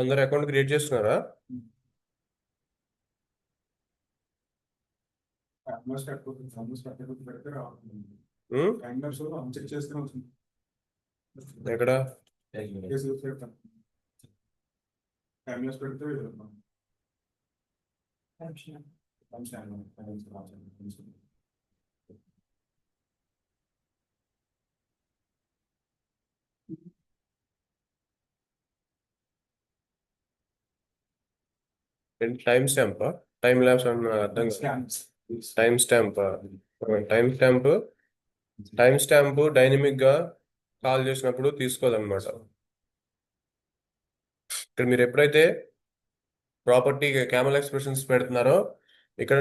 అందరు account create చేస్తున్నారా? ఉమ్, ఎక్కడ? టైం స్టాంప్, టైం ల్యాబ్స్ అన్న అర్థం కాదు. Time stamp, time stamp, time stamp dynamic గా కాల్ చేసినప్పుడు తీసుకోదన్నమాట. ఇక్కడ మీరు ఎప్పుడైతే ప్రాపర్టీ క్యామెల్ ఎక్స్ప్రెషన్స్ పెడుతున్నారో ఇక్కడ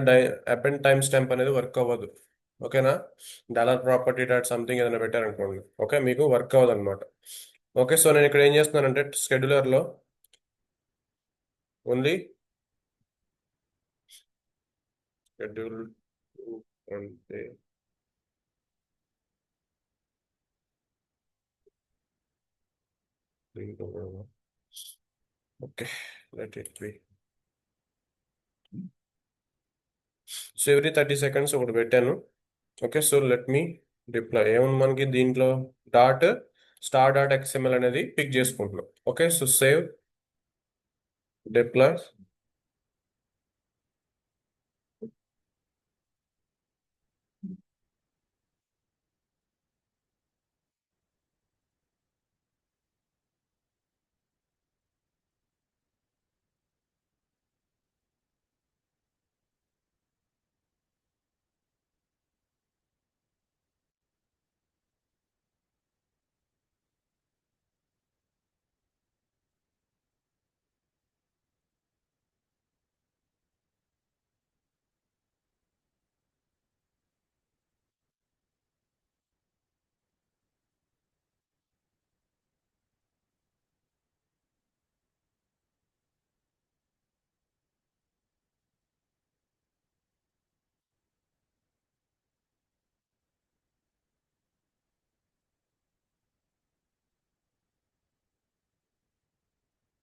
అపెండ్ టైం స్టాంప్ అనేది వర్క్ అవ్వదు. ఓకేనా? డాలర్ ప్రాపర్టీ డాట్ సంథింగ్ ఏదైనా పెట్టారనుకోండి, ఓకే, మీకు వర్క్ అవ్వదు అనమాట. ఓకే, సో నేను ఇక్కడ ఏం చేస్తున్నానంటే స్కెడ్యూలర్లో ఓన్లీ షెడ్యూల్ అంటే okay, let it be. So every 30 seconds ఒకటి పెట్టాను. ఓకే, సో లెట్ మీ డిప్లాయ్. ఏముంది మనకి దీంట్లో? డాట్ స్టార్ డాట్ ఎక్స్ఎంఎల్ అనేది పిక్ చేసుకుంటున్నాం. Okay, so save, deploy.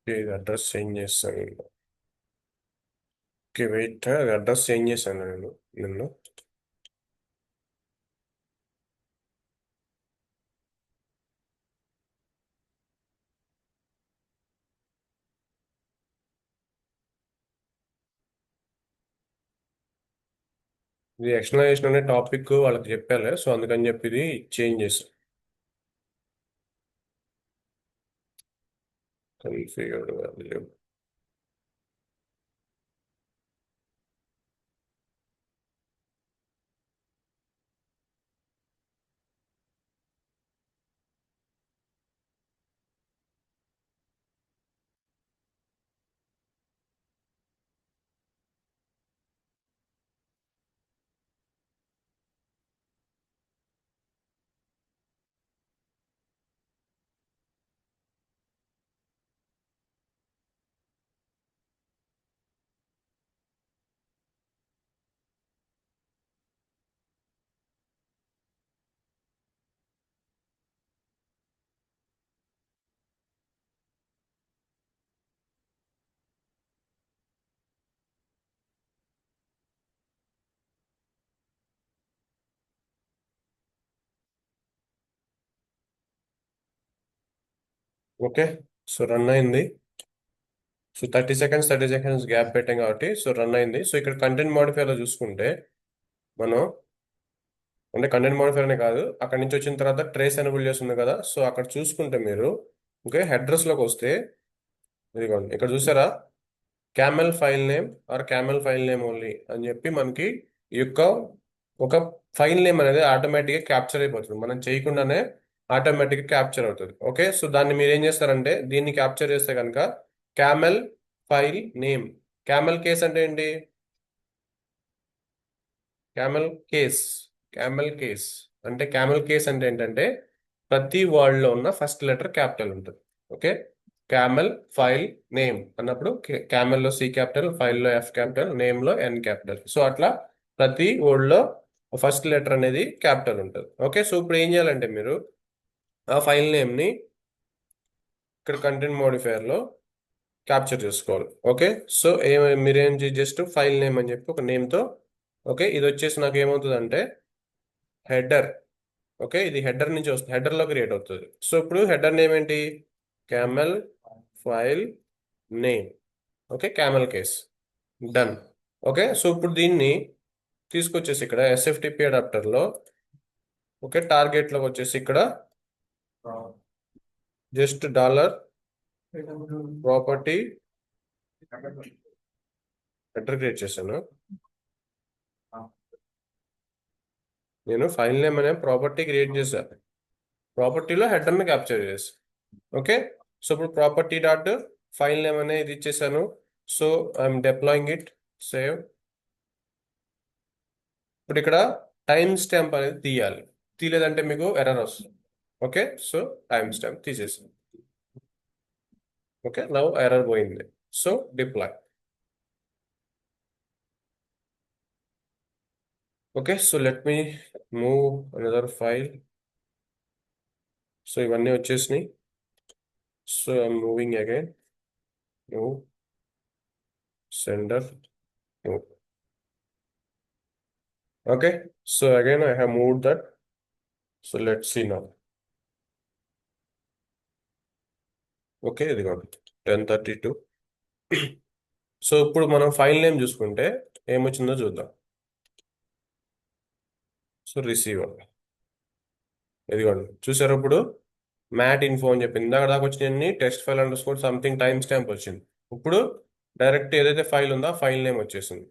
ఇది అడ్రస్ చేంజ్ చేస్తాను. ఓకే వెయిట్, అడ్రస్ చేంజ్ చేశాను నేను నిన్ను. ఇది ఎక్స్ప్లెనేషన్ అనే టాపిక్ వాళ్ళకి చెప్పాలి, సో అందుకని చెప్పి ఇది చేంజ్ చేశాను. కన్ఫిగర్డ్ వాల్యూ. ఓకే, సో రన్ అయింది. సో 30 సెకండ్స్ గ్యాప్ పెట్టాం కాబట్టి సో రన్ అయింది. సో ఇక్కడ కంటెంట్ మాడిఫైర్లో చూసుకుంటే మనం, అంటే కంటెంట్ మాడిఫైర్ అనే కాదు, అక్కడ నుంచి వచ్చిన తర్వాత ట్రేస్ ఎనేబుల్ చేస్తుంది కదా, సో అక్కడ చూసుకుంటే మీరు ఓకే అడ్రస్లోకి వస్తే ఇదిగోండి ఇక్కడ చూసారా, camel file name or camel file name only అని చెప్పి మనకి ఈ యొక్క ఒక ఫైల్ నేమ్ అనేది ఆటోమేటిక్గా క్యాప్చర్ అయిపోతుంది. మనం చేయకుండానే ఆటోమేటిక్గా క్యాప్చర్ అవుతుంది. ఓకే, సో దాన్ని మీరు ఏం చేస్తారంటే దీన్ని క్యాప్చర్ చేస్తే కనుక camel file name, camel case అంటే ఏంటి? క్యామెల్ కేస్, క్యామెల్ కేస్ అంటే క్యామెల్ కేస్ అంటే ఏంటంటే ప్రతి వర్డ్ లో ఉన్న ఫస్ట్ లెటర్ క్యాపిటల్ ఉంటుంది. ఓకే, క్యామెల్ ఫైల్ నేమ్ అన్నప్పుడు క్యామెల్ లో సి క్యాపిటల్, ఫైల్ లో ఎఫ్ క్యాపిటల్, నేమ్ లో ఎన్ క్యాపిటల్. సో అట్లా ప్రతి వర్డ్ లో ఫస్ట్ లెటర్ అనేది క్యాపిటల్ ఉంటుంది. ఓకే, సో ఇప్పుడు ఏం చేయాలంటే మీరు ఆ ఫైల్ నేమ్ ని ఇక్కడ కంటెంట్ మోడిఫైయర్ లో క్యాప్చర్ చేసుకోవాలి. ఓకే, సో మీరేం జస్ట్ ఫైల్ నేమ్ అని చెప్పి ఒక నేమ్తో, ఓకే, ఇది వచ్చేసి నాకు ఏమవుతుంది అంటే హెడర్. ఓకే, ఇది హెడర్ నుంచి వస్తుంది, హెడర్లో క్రియేట్ అవుతుంది. సో ఇప్పుడు హెడర్ నేమ్ ఏంటి? Camel file name. Okay, camel case. Done. Okay, so ఇప్పుడు దీన్ని తీసుకొచ్చేసి ఇక్కడ ఎస్ఎఫ్టిపి అడాప్టర్లో, ఓకే, టార్గెట్లోకి వచ్చేసి ఇక్కడ just dollar property header create చేశాను. నేను ఫైల్ నేమ్ అనే ప్రాపర్టీ క్రియేట్ చేశాను, ప్రాపర్టీలో హెడర్ని క్యాప్చర్ చేసి. ఓకే, సో ఇప్పుడు ప్రాపర్టీ డాట్ ఫైల్ నేమ్ అనే ఇది ఇచ్చేసాను. So I'm deploying it. Save. ఇప్పుడు ఇక్కడ టైం స్టాంప్ అనేది తీయాలి, తీయలేదంటే మీకు ఎర్రర్ వస్తుంది. ఓకే, సో టైం స్టాంప్ తీసేసి, ఓకే, నౌ ఎర్రర్ పోయింది. So deploy. Okay, so let me move another file. So ఇవన్నీ వచ్చేసినాయి. So I'm moving again. Move sender. Move. Okay, so again I have moved that. So let's see now. Okay, ఇదిగోండి 10:32. So ఇప్పుడు మనం file name చూసుకుంటే ఏమొచ్చిందో చూద్దాం. So receiver, ఇదిగోండి చూసారు. ఇప్పుడు మ్యాట్ ఇన్ఫో అని చెప్పింది, ఇందాక దాకా వచ్చిన test file under score something time stamp వచ్చింది. ఇప్పుడు డైరెక్ట్ ఏదైతే ఫైల్ ఉందో ఆ ఫైల్ నేమ్ వచ్చేసింది.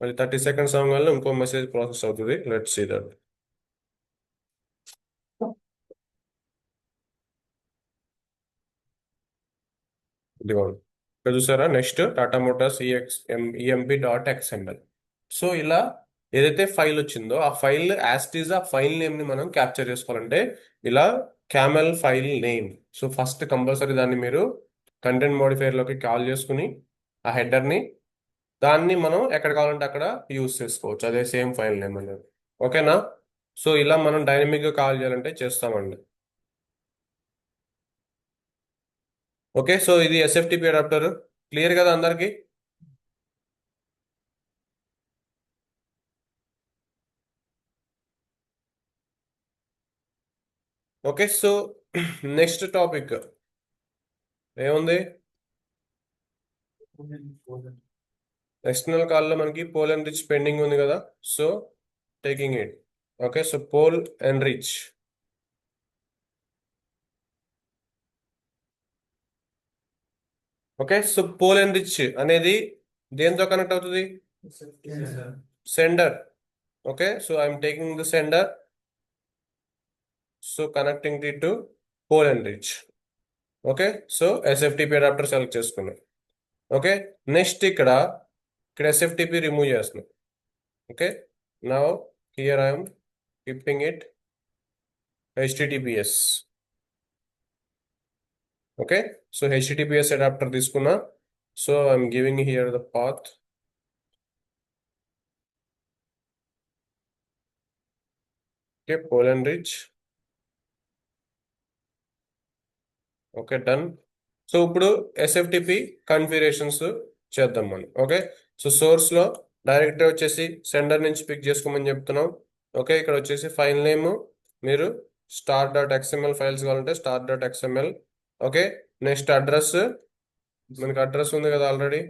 మళ్ళీ 30 సెకండ్స్ అవ్వగానే ఇంకో మెసేజ్ ప్రాసెస్ అవుతుంది. Let's see that. ఇదిగోండి ఇక్కడ చూసారా, next Tata motors EMP dot XML. So ఇలా ఏదైతే ఫైల్ వచ్చిందో ఆ ఫైల్ యాస్టీజ్ ఆ ఫైల్ నేమ్ ని మనం క్యాప్చర్ చేసుకోవాలంటే ఇలా camel file name. So first compulsory దాన్ని మీరు కంటెంట్ మోడిఫైయర్ లోకి కాల్ చేసుకుని ఆ హెడర్ ని, దాన్ని మనం ఎక్కడ కావాలంటే అక్కడ యూజ్ చేసుకోవచ్చు, అదే సేమ్ ఫైల్ నేమ్ అనేది. ఓకేనా? సో ఇలా మనం డైనమిక్ గా కాల్ చేయాలంటే చేస్తామండి. ఓకే, సో ఇది ఎస్ఎఫ్టిపి అడాప్టర్. క్లియర్ కదా అందరికి? ఓకే, సో నెక్స్ట్ టాపిక్ ఏముంది? ఎక్స్టర్నల్ కాల్లో మనకి పోల్ అండ్ రిచ్ పెండింగ్ ఉంది కదా. So taking it. Okay, so poll and rich. Okay, so poll and rich అనేది దేంతో కనెక్ట్ అవుతుంది? Sender. Okay, so I'm taking the sender. So connecting it to poll and rich. Okay, so SFTP adapter select చేసుకున్నాం. Okay, next ఇక్కడ SFTP remove చేస్తున్నాం. Okay, now here I'm keeping it HTTPS. Okay, so HTTPS adapter తీసుకున్నా. So I'm giving here the path. Okay, poll and rich. Okay, done. So ఇప్పుడు SFTP configurations చేద్దాం మనం. Okay, so source లో direct వచ్చేసి sender నుంచి pick చేసుకోమని చెప్తున్నాం. ఓకే, ఇక్కడ వచ్చేసి ఫైల్ నేమ్ మీరు స్టార్ డాట్ ఎక్స్ఎంఎల్ ఫైల్స్ కావాలంటే star dot XML. Okay, next address, మనకి అడ్రస్ ఉంది కదా ఆల్రెడీ.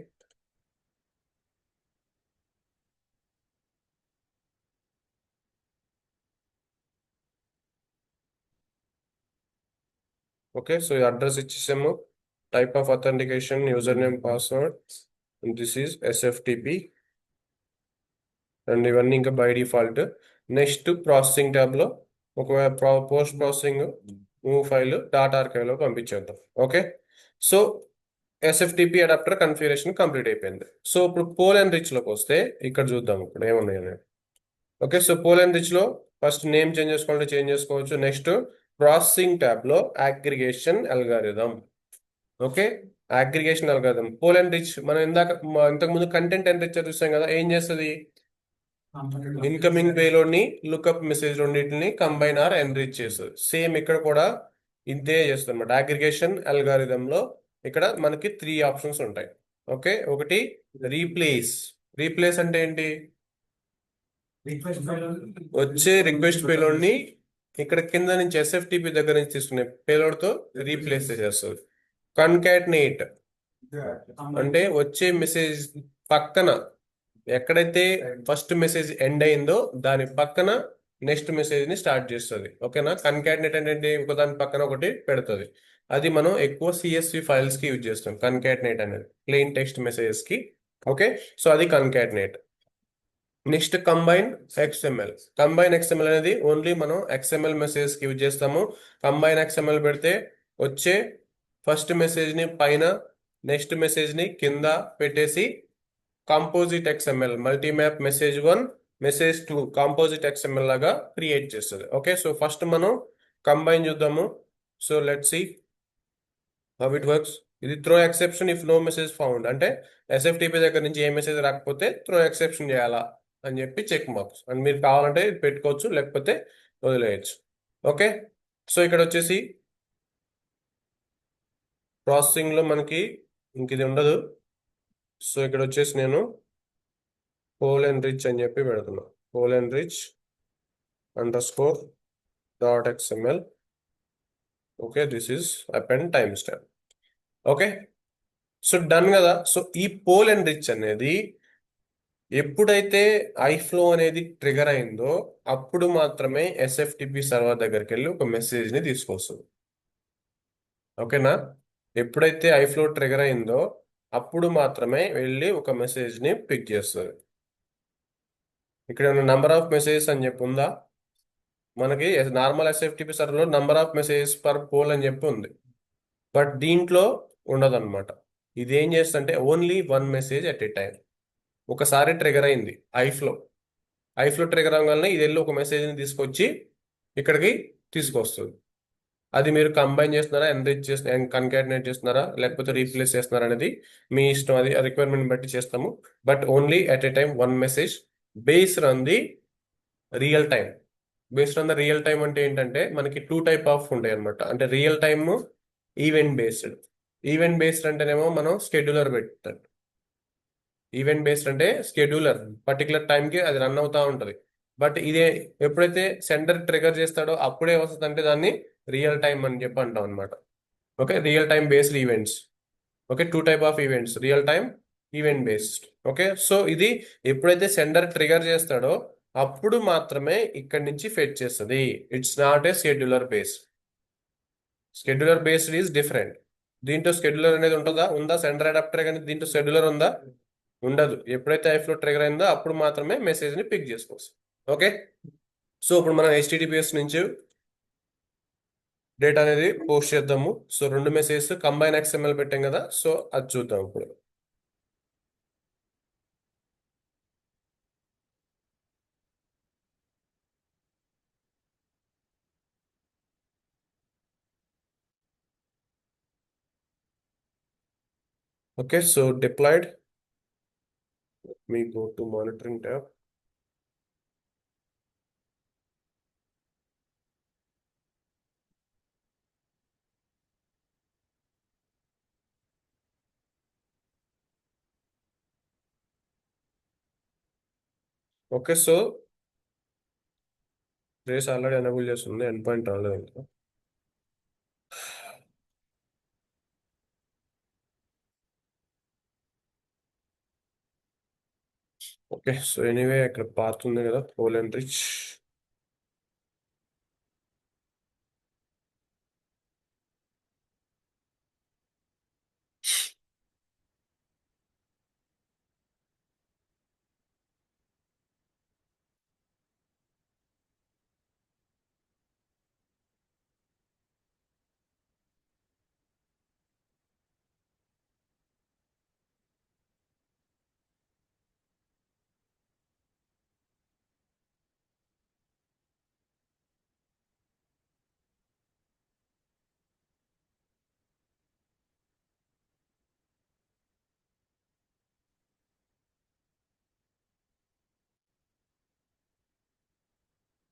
ఓకే, సో ఈ అడ్రస్ ఇచ్చేసాము. Type of authentication user name password, this is SFTP. And ఇవన్నీ ఇంకా by default. Next processing tab లో ఒకవేళ post processing move file dot archive లో పంపించేద్దాం. Okay, so SFTP adapter configuration complete అయిపోయింది. So ఇప్పుడు పోల్ అండ్ రిచ్ లోకి వస్తే ఇక్కడ చూద్దాం ఇప్పుడు ఏమున్నాయి అనేది. Okay, so poll and rich లో ఫస్ట్ నేమ్ చేంజ్ చేసుకోవాలంటే చేంజ్ చేసుకోవచ్చు. నెక్స్ట్ ప్రాసెసింగ్ ట్యాబ్ లో aggregation algorithm. Okay, aggregation algorithm poll and rich మనం ఇంతకు ముందు కంటెంట్ ఎన్రిచర్ చూసాం కదా, ఏం చేస్తుంది? ఇన్కమింగ్ పేలోడ్ ని లుకప్ మెసేజ్ రెండింటిని కంబైన్ ఆర్ ఎన్రిచ్ చేస్తుంది. సేమ్ ఇక్కడ కూడా ఇంతే చేస్తుంది అనమాట. అగ్రిగేషన్ అల్గారిథంలో ఇక్కడ మనకి 3 ఆప్షన్స్ ఉంటాయి. ఓకే, ఒకటి రీప్లేస్. రీప్లేస్ అంటే ఏంటి? వచ్చే రిక్వెస్ట్ పేలోడ్ ని ఇక్కడ కింద నుంచి ఎస్ఎఫ్టిపి దగ్గర నుంచి తీసుకునే పేలోడ్ తో రీప్లేస్ చేస్తుంది. కన్కాటినేట్ అంటే వచ్చే మెసేజ్ పక్కన ఎక్కడైతే ఫస్ట్ మెసేజ్ ఎండ్ అయిందో దాని పక్కన నెక్స్ట్ మెసేజ్ ని స్టార్ట్ చేస్తుంది. ఓకేనా? కన్కాటినేట్ అంటే ఒకదాని పక్కన ఒకటి పెడుతుంది. అది మనం ఎక్కువ సిఎస్వి ఫైల్స్ కి యూజ్ చేస్తాం కన్కాటినేట్ అనేది, ప్లెయిన్ టెక్స్ట్ మెసేజెస్ కి. ఓకే, సో అది concatenate. Next combine XML. Combine XML అనేది ఓన్లీ మనం ఎక్స్ఎంఎల్ మెసేజ్ కి యూజ్ చేస్తాము. కంబైన్ ఎక్స్ఎంఎల్ పెడితే వచ్చే ఫస్ట్ మెసేజ్ ని పైన, నెక్స్ట్ మెసేజ్ ని కింద పెట్టేసి composite XML, multimap message 1 message 2 composite XML లాగా క్రియేట్ చేస్తుంది. ఓకే, సో ఫస్ట్ మనం కంబైన్ చూద్దాము. So let's see how it works. ఇది throw exception if no message found, అంటే ఎస్ఎఫ్టిపి దగ్గర నుంచి ఏ మెసేజ్ రాకపోతే త్రో ఎక్సెప్షన్ చేయాలా అని చెప్పి చెక్ మార్క్స్. అండ్ మీరు కావాలంటే ఇది పెట్టుకోవచ్చు, లేకపోతే వదిలేయచ్చు. ఓకే, సో ఇక్కడ వచ్చేసి ప్రాసెసింగ్ లో మనకి ఇంక ఇది ఉండదు. సో ఇక్కడ వచ్చేసి నేను పోల్ అండ్ రిచ్ అని చెప్పి పెడుతున్నా. Poll and rich underscore dot XML. Okay, this is append time stamp. Okay, so done కదా. సో ఈ పోల్ అండ్ రిచ్ అనేది ఎప్పుడైతే ఐఫ్లో అనేది ట్రిగర్ అయిందో అప్పుడు మాత్రమే ఎస్ఎఫ్టిపి సర్వర్ దగ్గరికి వెళ్ళి ఒక మెసేజ్ ని తీసుకొస్తుంది. ఓకేనా? ఎప్పుడైతే ఐఫ్లో ట్రిగర్ అయిందో అప్పుడు మాత్రమే వెళ్ళి ఒక మెసేజ్ ని పిక్ చేస్తుంది. ఇక్కడ నంబర్ ఆఫ్ మెసేజెస్ అని చెప్పి ఉందా? మనకి నార్మల్ ఎస్ఎఫ్టిపి సర్వర్లో number of messages per poll అని చెప్పి ఉంది, బట్ దీంట్లో ఉండదన్నమాట. ఇది ఏం చేస్తుంటే only 1 message at a time. ఒకసారి ట్రిగర్ అయింది ఐఫ్లో, ఐఫ్లో ట్రిగర్ అవ్వగానే ఇది వెళ్ళి ఒక మెసేజ్ని తీసుకొచ్చి ఇక్కడికి తీసుకొస్తుంది. అది మీరు కంబైన్ చేస్తున్నారా, ఎన్రిచ్ చేస్తున్నా, కన్కాటినేట్ చేస్తున్నారా, లేకపోతే రీప్లేస్ చేస్తున్నారా అనేది మీ ఇష్టం. అది రిక్వైర్మెంట్ బట్టి చేస్తాము. But only at a time 1 message based on the real time. Based on the real time అంటే ఏంటంటే మనకి 2 టైప్ ఆఫ్ ఉంటాయి అనమాట. అంటే real time, event based. Event based అంటేనేమో మనం స్కెడ్యూలర్ పెట్టాం. ఈవెంట్ బేస్డ్ అంటే స్కెడ్యూలర్ పర్టికులర్ టైంకి అది రన్ అవుతా ఉంటుంది. బట్ ఇదే ఎప్పుడైతే సెండర్ ట్రిగర్ చేస్తాడో అప్పుడే వస్తుంది, అంటే దాన్ని రియల్ టైం అని చెప్పి అంటాం అనమాట. Okay, real time based events. Okay, 2 type of events, real time, event based. Okay, so ఇది ఎప్పుడైతే సెండర్ ట్రిగర్ చేస్తాడో అప్పుడు మాత్రమే ఇక్కడి నుంచి ఫెచ్ చేస్తుంది. It's not a scheduler based. Scheduler based is different. దీంట్లో స్కెడ్యూలర్ అనేది ఉంటుందా? ఉందా? సెండర్ అడాప్టర్ కానీ దీంట్లో స్కెడ్యూలర్ ఉందా? ఉండదు. ఎప్పుడైతే ఐఫ్లో ట్రిగర్ అయిందో అప్పుడు మాత్రమే మెసేజ్ ని పిక్ చేసుకోవచ్చు. ఓకే, సో ఇప్పుడు మనం హెచ్టిటిపిఎస్ నుంచి డేటా అనేది పోస్ట్ చేద్దాము. సో 2 మెసేజెస్ కంబైన్ ఎక్స్ఎంఎల్ పెట్టాం కదా, సో అది చూద్దాం ఇప్పుడు. Okay, so deployed. మీ go to monitoring tab. Okay, so race already enable చేస్తుంది, ఎండ్ పాయింట్ రాలేదు ఇంకా. ఓకే, సో ఎనీవే ఇక్కడ పాత్ ఉంది కదా, poll and rich.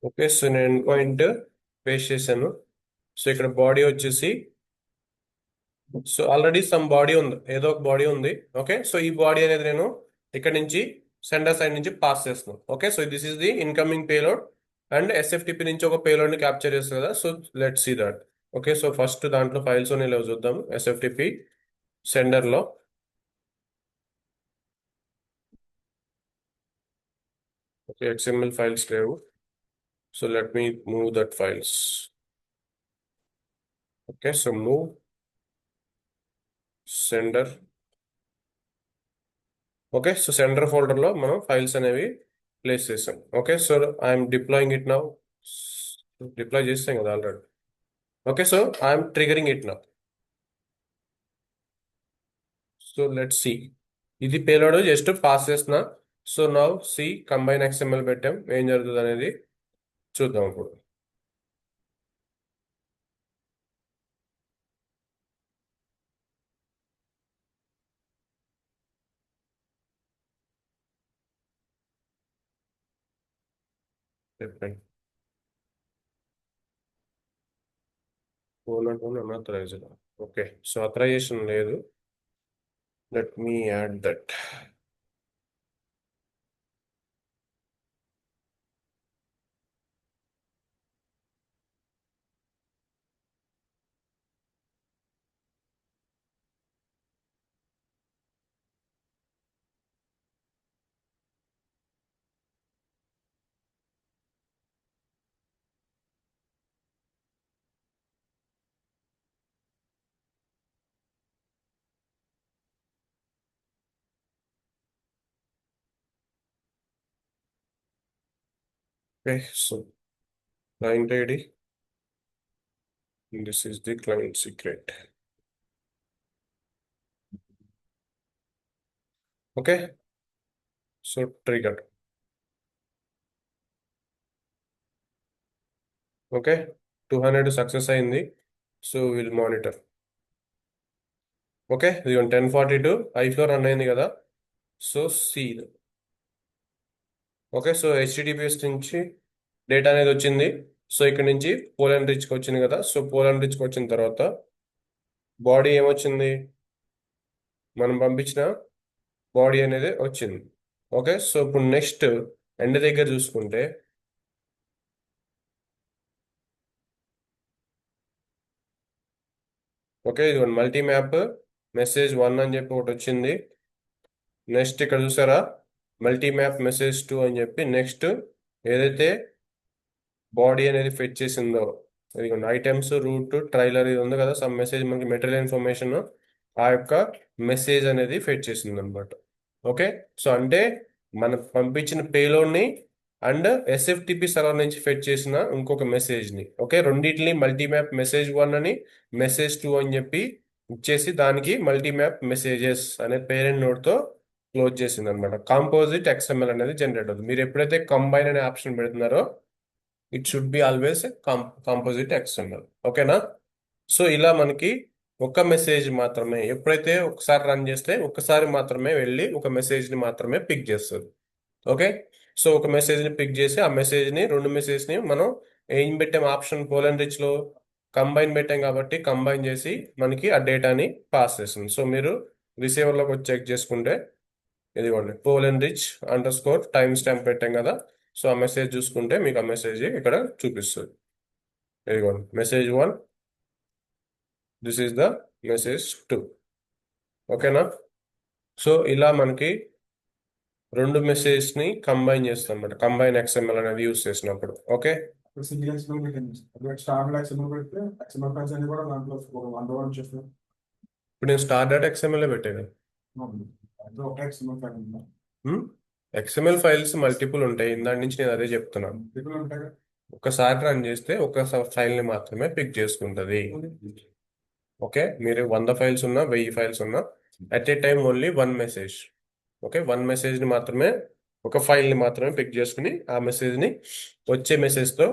Okay, so నేను ఎండ్ పాయింట్ పేస్ట్ చేశాను. సో ఇక్కడ బాడీ వచ్చేసి, సో ఆల్రెడీ సమ్ బాడీ ఉంది, ఏదో ఒక బాడీ ఉంది. ఓకే, సో ఈ బాడీ అనేది నేను ఇక్కడ నుంచి సెండర్ సైడ్ నుంచి పాస్ చేస్తున్నాను. Okay, so this is the incoming payload and SFTP నుంచి ఒక పేలోడ్ ని క్యాప్చర్ చేస్తుంది కదా. So let see that. Okay, so first దాంట్లో ఫైల్స్ ఉన్నాయి చూద్దాం. ఎస్ఎఫ్టిపి సెండర్ లో ఓకే XML ఫైల్స్ లేవు. So let me move that files. Okay, so move sender. Okay, so sender folder లో మనం ఫైల్స్ అనేవి ప్లేస్ చేసాం. Okay, so I'm deploying it now. Deploy చేస్తాం కదా already. Okay, so I'm triggering it now. So let see, ఇది payload just pass చేస్తున్నా. So now see combine XML పెట్టాం, ఏం జరుగుతుంది అనేది చూద్దాం ఇప్పుడు. చెప్పండి. అన్ఆథరైజ్డ్. ఓకే, సో అథరైజేషన్ లేదు. Let me add that. Okay, so client ID, this is the client secret. Okay, so trigger. Okay, 200 success అయింది. సో విల్ మానిటర్. ఓకే, ఇది 1042 i4 రన్ అయింది కదా. So see. Okay, so HTTPS నుంచి data అనేది వచ్చింది. So ఇక్కడ నుంచి పోలాండ్ రిచ్కి వచ్చింది కదా. సో పోలాండ్ రిచ్కి వచ్చిన తర్వాత బాడీ ఏమొచ్చింది, మనం పంపించిన బాడీ అనేది వచ్చింది. ఓకే, సో ఇప్పుడు నెక్స్ట్ ఎండ్ దగ్గర చూసుకుంటే, ఓకే ఇది మల్టీ మ్యాప్ మెసేజ్ 1 అని చెప్పి ఒకటి వచ్చింది. నెక్స్ట్ ఇక్కడ చూసారా, మల్టీ మ్యాప్ మెసేజ్ 2 అని చెప్పి నెక్స్ట్ ఏదైతే బాడీ అనేది ఫెచ్ చేసిందో, ఇదిగోండి ఐటమ్స్ రూట్ ట్రైలర్ ఇది ఉంది కదా, సమ్ మెసేజ్ మనకి మెటీరియల్ ఇన్ఫర్మేషన్, ఆ యొక్క మెసేజ్ అనేది ఫెచ్ చేసింది అనమాట. ఓకే, సో అంటే మనం పంపించిన పేలోడ్ని అండ్ ఎస్ఎఫ్టిపి సర్వర్ నుంచి ఫెచ్ చేసిన ఇంకొక మెసేజ్ని, ఓకే రెండింటిని మల్టీ మ్యాప్ మెసేజ్ 1 అని మెసేజ్ 2 అని చెప్పి ఇచ్చేసి దానికి మల్టీ మ్యాప్ మెసేజెస్ అనే పేరెంట్ నోడ్తో క్లోజ్ చేసింది అనమాట. కాంపోజిట్ XML అనేది జనరేట్ అవుతుంది. మీరు ఎప్పుడైతే కంబైన్ అనే ఆప్షన్ పెడుతున్నారో it should be always composite XML. ఓకేనా. సో ఇలా మనకి ఒక మెసేజ్ మాత్రమే, ఎప్పుడైతే ఒకసారి రన్ చేస్తే ఒకసారి మాత్రమే వెళ్ళి ఒక మెసేజ్ని మాత్రమే పిక్ చేస్తుంది. ఓకే, సో ఒక మెసేజ్ని పిక్ చేసి ఆ మెసేజ్ని రెండు మెసేజ్ని మనం ఏం పెట్టాం ఆప్షన్ పోలాండ్ రిచ్లో కంబైన్ పెట్టాం కాబట్టి కంబైన్ చేసి మనకి ఆ డేటాని పాస్ చేస్తుంది. సో మీరు రిసీవర్లోకి వచ్చి చెక్ చేసుకుంటే ఇదిగోండి Poland rich under score time stamp పెట్టాం కదా. సో ఆ మెసేజ్ చూసుకుంటే మీకు ఆ మెసేజ్ ఇక్కడ చూపిస్తుంది. ఇదిగోండి message 1, this is the message 2. ఓకేనా. సో ఇలా మనకి రెండు మెసేజ్ ని కంబైన్ చేస్తాం అన్నమాట, కంబైన్ XML అనేది యూస్ చేసినప్పుడు. ఓకే, ఇప్పుడు నేను స్టార్ డాట్ XML పెట్టాను. XML ఫైల్స్ మల్టిపుల్ ఉంటాయి, దాని నుంచి నేను అదే చెప్తున్నాను. ఒకసారి రన్ చేస్తే ఒక ఫైల్ ని మాత్రమే పిక్ చేసుకుంటది. ఓకే, మీరు 100 ఫైల్స్ ఉన్నా 1000 ఫైల్స్ ఉన్నా at a time only 1 message. Okay, 1 message ని మాత్రమే, ఒక ఫైల్ ని మాత్రమే పిక్ చేసుకుని ఆ మెసేజ్ ని వచ్చే మెసేజ్ తో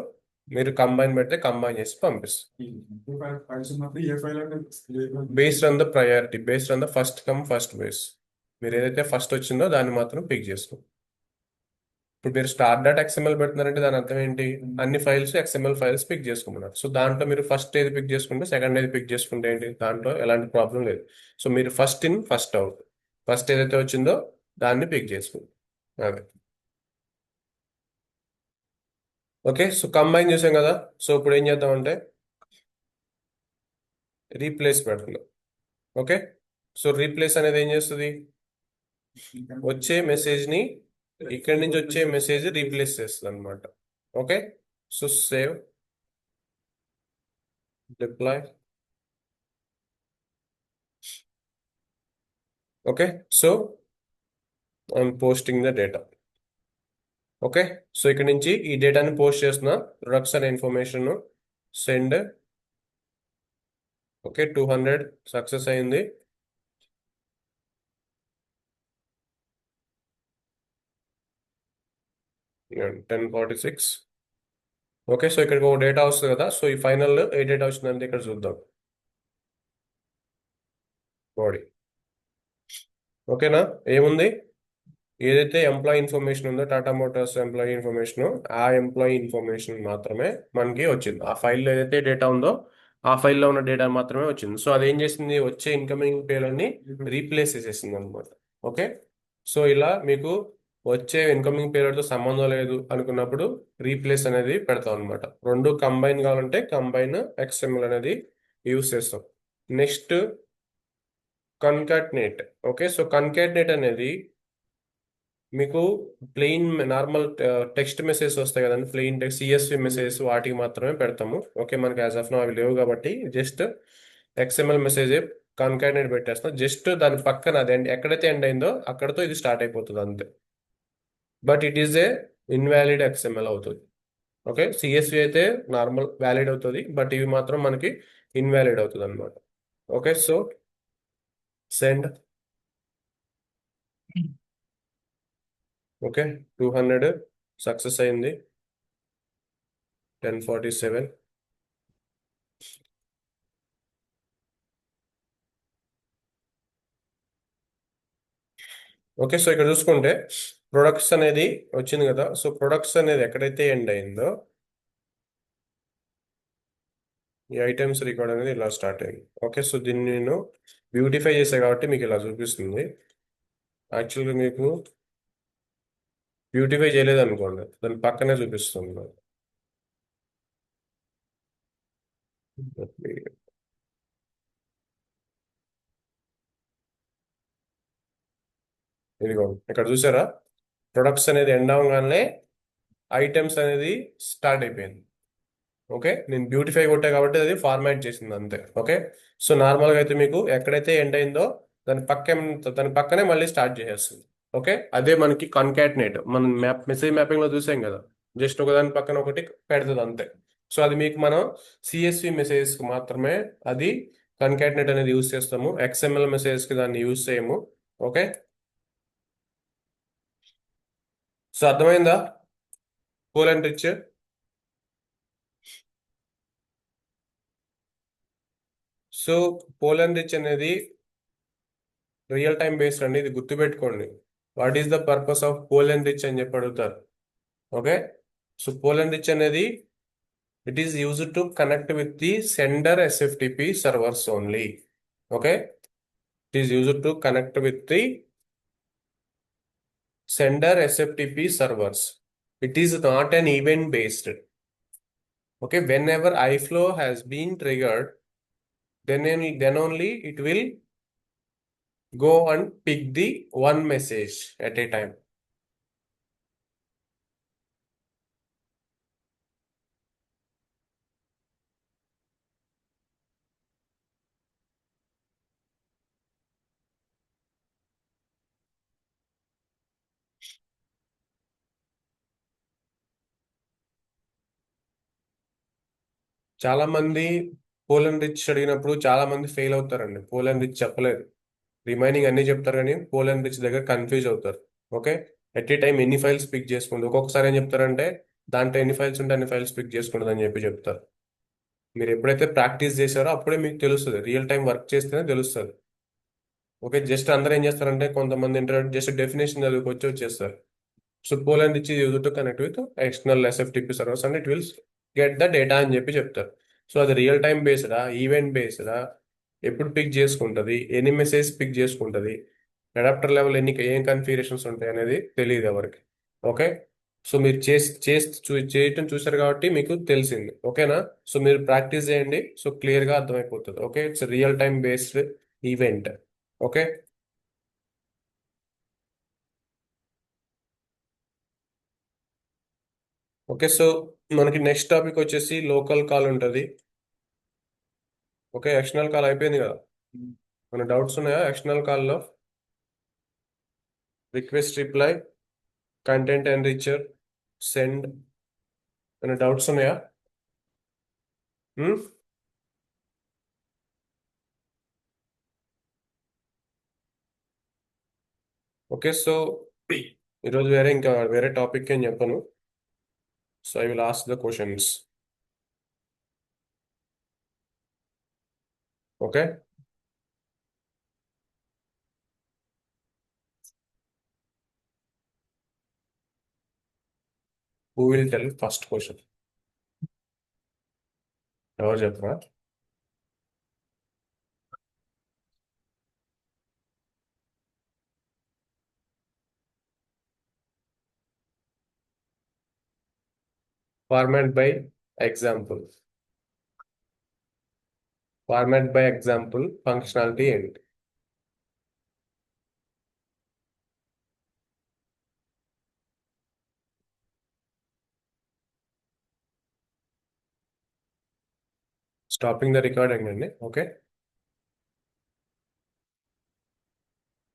మీరు కంబైన్ పెడితే కంబైన్ చేసి పంపిస్తారు. Based on the priority, based on the first come first base, మీరు ఏదైతే ఫస్ట్ వచ్చిందో దాన్ని మాత్రం పిక్ చేసుకోండి. ఇప్పుడు మీరు స్టార్ డాట్ ఎక్స్ఎంఎల్ పెడుతున్నారంటే దాని అర్థం ఏంటి? అన్ని ఫైల్స్ ఎక్స్ఎంఎల్ ఫైల్స్ పిక్ చేసుకుంటున్నారు. సో దాంట్లో మీరు ఫస్ట్ ఏది పిక్ చేసుకుంటే సెకండ్ ఏది పిక్ చేసుకుంటే ఏంటి, దాంట్లో ఎలాంటి ప్రాబ్లం లేదు. సో మీరు first in first out, first ఏదైతే వచ్చిందో దాన్ని పిక్ చేసుకుంటారు. అదే. ఓకే, సో కంబైన్ చేసాం కదా. సో ఇప్పుడు ఏం చేద్దామంటే రీప్లేస్ పెడుతున్నాం. ఓకే, సో రీప్లేస్ అనేది ఏం చేస్తుంది? వచ్చే మెసేజ్ ని ఇక్కడి నుంచి వచ్చే మెసేజ్ రీప్లేస్ చేస్తుంది అనమాట. Okay, so save, deploy. Okay, so I'm posting the data. Okay, so ఇక్కడ నుంచి ఈ డేటాని పోస్ట్ చేస్తున్నా. ప్రొడక్ట్స్ అనే ఇన్ఫర్మేషన్ సెండ్. ఓకే, 200 సక్సెస్ అయింది. అండ్ 1046. ఓకే, సో ఇక్కడికి ఒక డేటా వస్తుంది కదా. సో ఈ ఫైనల్ ఏ డేటా వచ్చిందంటే ఇక్కడ చూద్దాం. బాడీ. ఓకేనా, ఏముంది? ఏదైతే ఎంప్లాయీ ఇన్ఫర్మేషన్ ఉందో, టాటా మోటార్స్ ఎంప్లాయీ ఇన్ఫర్మేషన్, ఆ ఎంప్లాయీ ఇన్ఫర్మేషన్ మాత్రమే మనకి వచ్చింది. ఆ ఫైల్లో ఏదైతే డేటా ఉందో ఆ ఫైల్లో ఉన్న డేటా మాత్రమే వచ్చింది. సో అదేం చేసింది? వచ్చే ఇన్కమింగ్ పేర్లని రీప్లేస్ చేసేసింది అనమాట. ఓకే, సో ఇలా మీకు వచ్చే ఇన్కమింగ్ పేరుతో సంబంధం లేదు అనుకున్నప్పుడు రీప్లేస్ అనేది పెడతాం అనమాట. రెండు కంబైన్ కావాలంటే కంబైన్ ఎక్స్ఎంఎల్ అనేది యూస్ చేస్తాం. నెక్స్ట్ కన్కాట్నేట్. ఓకే, సో కన్కాట్నేట్ అనేది మీకు ప్లెయిన్ నార్మల్ టెక్స్ట్ మెసేజ్ వస్తాయి కదండి, ప్లెయిన్ టెక్స్ట్ సిఎస్వి మెసేజెస్ వాటికి మాత్రమే పెడతాము. ఓకే, మనకి యాజ్ ఆఫ్ నో అవి లేవు కాబట్టి జస్ట్ ఎక్స్ఎంఎల్ మెసేజ్ కాన్కాటినేట్ పెట్టేస్తాం. జస్ట్ దాని పక్కన అది ఎక్కడైతే ఎండ్ అయిందో అక్కడతో ఇది స్టార్ట్ అయిపోతుంది అంతే. But it is a invalid XML అవుతుంది. ఓకే, సిఎస్వి అయితే నార్మల్ వ్యాలిడ్ అవుతుంది, బట్ ఇవి మాత్రం మనకి ఇన్వాలిడ్ అవుతుంది అనమాట. Okay, so send. Okay, 200 success అయింది. 1047. ఓకే, సో ఇక్కడ చూసుకుంటే ప్రొడక్ట్స్ అనేది వచ్చింది కదా. సో ప్రొడక్ట్స్ అనేది ఎక్కడైతే ఎండ్ అయిందో ఈ ఐటమ్స్ రికార్డ్ అనేది ఇలా స్టార్ట్ అయింది. ఓకే, సో దీన్ని నేను బ్యూటిఫై చేసా కాబట్టి మీకు ఇలా చూపిస్తుంది. యాక్చువల్గా మీకు బ్యూటిఫై చేయలేదు అనుకోండి, దాని పక్కనే చూపిస్తుంది. ఇదిగో ఇక్కడ చూసారా, ప్రొడక్ట్స్ అనేది ఎండ్ అవగానే ఐటమ్స్ అనేది స్టార్ట్ అయిపోయింది. ఓకే, నేను బ్యూటిఫై కొట్టా కాబట్టి అది ఫార్మాట్ చేసింది అంతే. ఓకే, సో నార్మల్గా అయితే మీకు ఎక్కడైతే ఎండ్ అయిందో దాని పక్కనే మళ్ళీ స్టార్ట్ చేసేస్తుంది. ఓకే, అదే మనకి కన్కాటినేట్ మనం మెసేజ్ మ్యాపింగ్ లో చూసాం కదా, జస్ట్ ఒకదాని పక్కన ఒకటి పెడుతుంది అంతే. సో అది మీకు మనం సిఎస్వి మెసేజెస్ కి మాత్రమే అది కన్కాటినేట్ అనేది యూజ్ చేస్తాము. ఎక్స్ఎంఎల్ మెసేజెస్ కి దాన్ని యూజ్ చేయము. ఓకే, సో అర్థమైందా poll and rich? So poll and rich అనేది రియల్ టైం బేస్డ్ అండి, ఇది గుర్తుపెట్టుకోండి. What is the purpose of poll and rich అని చెప్పి అడుగుతారు. Okay, so poll and rich అనేది it is used to connect with the sender SFTP servers only. Okay, it is used to connect with the sender SFTP servers. It is not an event based. Okay, whenever iflow has been triggered, then only it will go and pick the one message at a time. చాలా మంది పోలన్ rich అడిగినప్పుడు చాలా మంది fail అవుతారండి. పోలన్ rich చెప్పలేదు, remaining అన్ని చెప్తారు కానీ పోలన్ రిచ్ దగ్గర కన్ఫ్యూజ్ అవుతారు. ఓకే, ఎట్ ఏ టైం ఎన్ని ఫైల్స్ పిక్ చేసుకోండి. ఒక్కొక్కసారి ఏం చెప్తారంటే దాంట్లో ఎన్ని ఫైల్స్ ఉంటే అన్ని ఫైల్స్ పిక్ చేసుకుంటుంది అని చెప్పి చెప్తారు. మీరు ఎప్పుడైతే ప్రాక్టీస్ చేశారో అప్పుడే మీకు తెలుస్తుంది, రియల్ టైం వర్క్ చేస్తేనే తెలుస్తుంది. ఓకే, జస్ట్ అందరూ ఏం చేస్తారంటే కొంతమంది ఇంటర్నెట్ జస్ట్ డెఫినేషన్ చదువుకొచ్చి వచ్చేస్తారు. సో పోల్ అండ్ ఇచ్చి used to connect with external SFTP servers and it will get the data అని చెప్పి చెప్తారు. సో అది రియల్ టైం బేస్డా, ఈవెంట్ బేస్డా, ఎప్పుడు పిక్ చేసుకుంటుంది, ఎన్ని మెసేజ్ పిక్ చేసుకుంటుంది, అడాప్టర్ లెవెల్ ఏం కన్ఫిగరేషన్స్ ఉంటాయి అనేది తెలియదు ఎవరికి. ఓకే. సో మీరు చేయటం చూసారు కాబట్టి మీకు తెలిసింది. ఓకేనా. సో మీరు ప్రాక్టీస్ చేయండి. సో క్లియర్గా అర్థమైపోతుంది. Okay. It's real time based event. Okay. Okay. So మనకి నెక్స్ట్ టాపిక్ వచ్చేసి లోకల్ కాల్ ఉంటుంది. ఓకే. ఎక్స్టర్నల్ కాల్ అయిపోయింది కదా. మన డౌట్స్ ఉన్నాయా ఎక్స్టర్నల్ కాల్లో? Request, reply, content enricher, send అనే డౌట్స్ ఉన్నాయా? హ్మ్? ఓకే. సో ఈరోజు వేరే టాపిక్ ఏం చెప్పను. So I will ask the questions. Okay. Who will tell first question? ఎవరు చెప్పరా? Format by example. Format by example functionality ఏంటి? స్టాపింగ్ ద రికార్డింగ్ అండి. ఓకే.